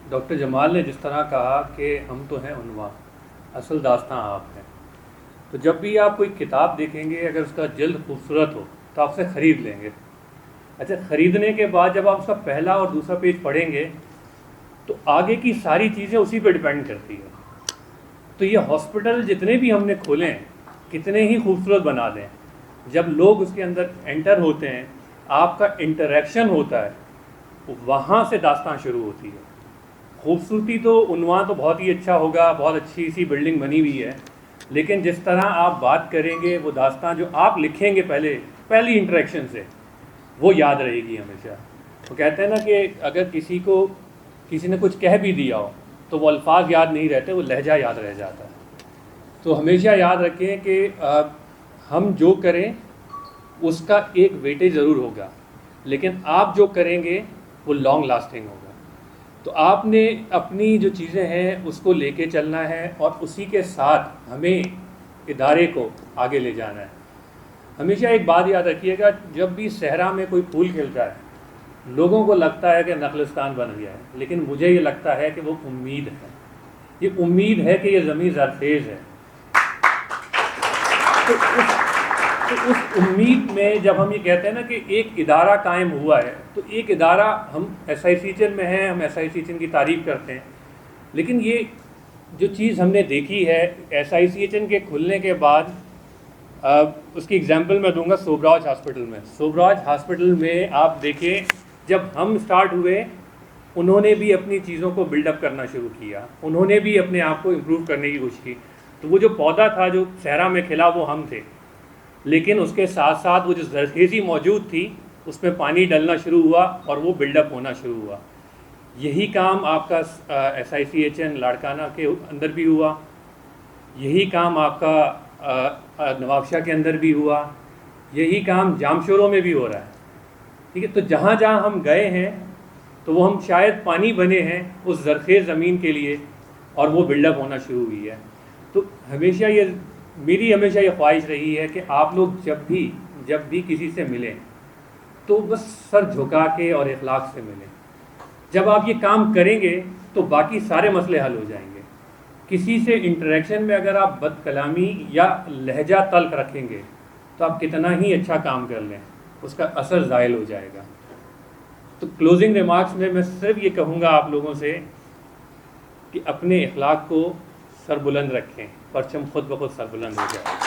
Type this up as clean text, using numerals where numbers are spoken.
Doctor جمال نے جس طرح کہا کہ ہم تو ہیں عنوان، اصل داستان آپ ہیں. تو جب بھی آپ کوئی کتاب دیکھیں گے، اگر اس کا جلد خوبصورت ہو تو آپ سے خرید لیں گے. اچھا، خریدنے کے بعد جب آپ اس کا پہلا اور دوسرا پیج پڑھیں گے تو آگے کی ساری چیزیں اسی پہ ڈپینڈ کرتی ہیں. تو یہ ہاسپٹل جتنے بھی ہم نے کھولے ہیں، کتنے ہی خوبصورت بنا دیں، جب لوگ اس کے اندر انٹر ہوتے ہیں، آپ کا انٹریکشن ہوتا ہے، وہاں سے داستان شروع ہوتی ہے. خوبصورتی تو عنوان تو بہت ہی اچھا ہوگا، بہت اچھی سی بلڈنگ بنی ہوئی ہے، لیکن جس طرح آپ بات کریں گے، وہ داستان جو آپ لکھیں گے پہلی انٹریکشن سے، وہ یاد رہے گی ہمیشہ. وہ کہتے ہیں نا کہ اگر کسی نے کچھ کہہ بھی دیا ہو تو وہ الفاظ یاد نہیں رہتے، وہ لہجہ یاد رہ جاتا ہے. تو ہمیشہ یاد رکھیں کہ ہم جو کریں اس کا ایک ویٹیج ضرور ہوگا، لیکن آپ جو کریں گے وہ لانگ لاسٹنگ ہوگا. تو آپ نے اپنی جو چیزیں ہیں اس کو لے کے چلنا ہے، اور اسی کے ساتھ ہمیں ادارے کو آگے لے جانا ہے. ہمیشہ ایک بات یاد رکھیے گا، جب بھی صحرا میں کوئی پھول کھلتا ہے لوگوں کو لگتا ہے کہ نخلستان بن گیا ہے، لیکن مجھے یہ لگتا ہے کہ وہ امید ہے. یہ امید ہے کہ یہ زمین زرخیز ہے. تو اس امید میں جب ہم یہ کہتے ہیں نا کہ ایک ادارہ قائم ہوا ہے، تو ایک ادارہ، ہم S I C H N میں ہیں، ہم S I C H N کی تعریف کرتے ہیں، لیکن یہ جو چیز ہم نے دیکھی ہے S I C H N کے کھلنے کے بعد، اس کی اگزامپل میں دوں گا سوبراج ہاسپٹل میں. سوبراج ہاسپٹل میں آپ دیکھیں، جب ہم سٹارٹ ہوئے انہوں نے بھی اپنی چیزوں کو بلڈ اپ کرنا شروع کیا، انہوں نے بھی اپنے آپ کو امپروو کرنے کی کوشش کی. تو وہ جو پودا تھا جو صحرا میں کھلا وہ ہم تھے، لیکن اس کے ساتھ ساتھ وہ جو زرخیزی موجود تھی اس میں پانی ڈلنا شروع ہوا اور وہ بلڈ اپ ہونا شروع ہوا. یہی کام آپ کا S I C H N Larkana کے اندر بھی ہوا، یہی کام آپ کا نواب شاہ کے اندر بھی ہوا، یہی کام جامشوروں میں بھی ہو رہا ہے. ٹھیک ہے، تو جہاں جہاں ہم گئے ہیں تو وہ ہم شاید پانی بنے ہیں اس زرخیز زمین کے لیے، اور وہ بلڈ اپ ہونا شروع ہوئی ہے. تو میری ہمیشہ یہ خواہش رہی ہے کہ آپ لوگ جب بھی کسی سے ملیں تو بس سر جھکا کے اور اخلاق سے ملیں. جب آپ یہ کام کریں گے تو باقی سارے مسئلے حل ہو جائیں گے. کسی سے انٹریکشن میں اگر آپ بد کلامی یا لہجہ تلخ رکھیں گے تو آپ کتنا ہی اچھا کام کر لیں، اس کا اثر زائل ہو جائے گا. تو کلوزنگ ریمارکس میں صرف یہ کہوں گا آپ لوگوں سے کہ اپنے اخلاق کو سربلند رکھیں، پرچم خود بخود سربلند ہو جائے.